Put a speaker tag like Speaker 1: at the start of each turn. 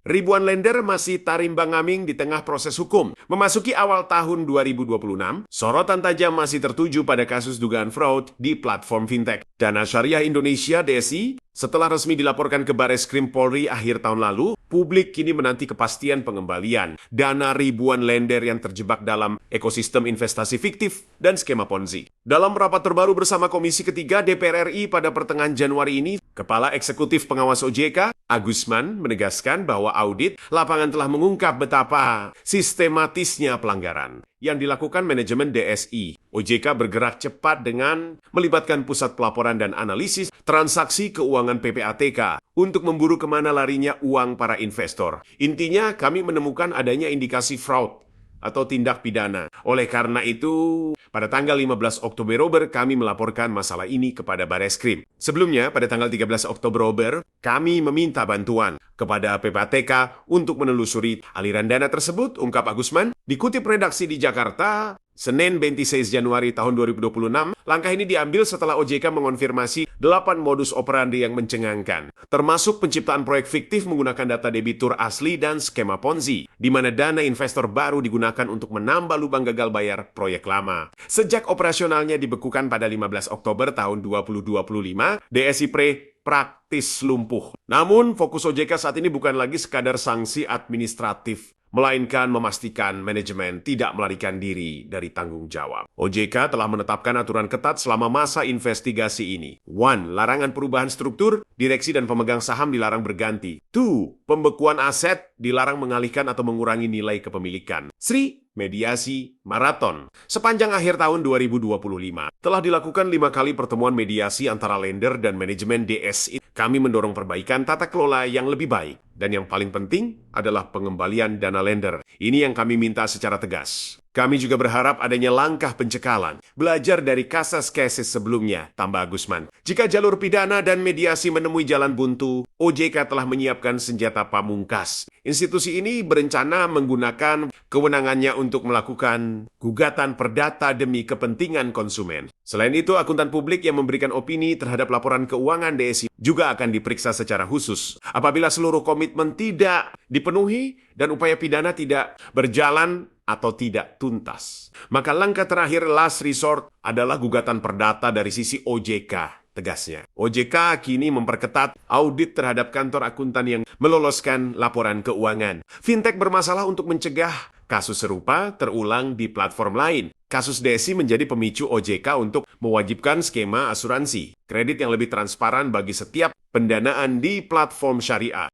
Speaker 1: Ribuan lender masih tarimbang-ambing di tengah proses hukum. Memasuki awal tahun 2026, sorotan tajam masih tertuju pada kasus dugaan fraud di platform fintech. Dana Syariah Indonesia (DSI) setelah resmi dilaporkan ke Bareskrim Polri akhir tahun lalu, publik kini menanti kepastian pengembalian dana ribuan lender yang terjebak dalam ekosistem investasi fiktif dan skema Ponzi. Dalam rapat terbaru bersama Komisi Ketiga DPR RI pada pertengahan Januari ini, Kepala Eksekutif Pengawas OJK, Agusman, menegaskan bahwa audit lapangan telah mengungkap betapa sistematisnya pelanggaran yang dilakukan manajemen DSI. OJK bergerak cepat dengan melibatkan pusat pelaporan dan analisis transaksi keuangan PPATK untuk memburu kemana larinya uang para investor. Intinya, kami menemukan adanya indikasi fraud atau tindak pidana. Oleh karena itu, pada tanggal 15 Oktober kami melaporkan masalah ini kepada Bareskrim. Sebelumnya, pada tanggal 13 Oktober, kami meminta bantuan kepada PPATK untuk menelusuri aliran dana tersebut, ungkap Agusman. Dikutip redaksi di Jakarta, Senin 26 Januari tahun 2026, langkah ini diambil setelah OJK mengonfirmasi 8 modus operandi yang mencengangkan, termasuk penciptaan proyek fiktif menggunakan data debitur asli dan skema Ponzi, di mana dana investor baru digunakan untuk menambah lubang gagal bayar proyek lama. Sejak operasionalnya dibekukan pada 15 Oktober tahun 2025, DSI praktis lumpuh. Namun, fokus OJK saat ini bukan lagi sekadar sanksi administratif, melainkan memastikan manajemen tidak melarikan diri dari tanggung jawab. OJK telah menetapkan aturan ketat selama masa investigasi ini. 1. Larangan perubahan struktur, direksi dan pemegang saham dilarang berganti. 2. Pembekuan aset dilarang mengalihkan atau mengurangi nilai kepemilikan. 3. Mediasi maraton. Sepanjang akhir tahun 2025, telah dilakukan 5 kali pertemuan mediasi antara lender dan manajemen DSI. Kami mendorong perbaikan tata kelola yang lebih baik. Dan yang paling penting adalah pengembalian dana lender. Ini yang kami minta secara tegas. Kami juga berharap adanya langkah pencekalan, belajar dari kasus-kasus sebelumnya, tambah Agusman. Jika jalur pidana dan mediasi menemui jalan buntu, OJK telah menyiapkan senjata pamungkas. Institusi ini berencana menggunakan kewenangannya untuk melakukan gugatan perdata demi kepentingan konsumen. Selain itu, akuntan publik yang memberikan opini terhadap laporan keuangan DSI juga akan diperiksa secara khusus. Apabila seluruh komitmen tidak dipenuhi dan upaya pidana tidak berjalan atau tidak tuntas, maka langkah terakhir last resort adalah gugatan perdata dari sisi OJK, tegasnya. OJK kini memperketat audit terhadap kantor akuntan yang meloloskan laporan keuangan. Fintech bermasalah untuk mencegah kasus serupa terulang di platform lain. Kasus DSI menjadi pemicu OJK untuk mewajibkan skema asuransi kredit yang lebih transparan bagi setiap pendanaan di platform syariah.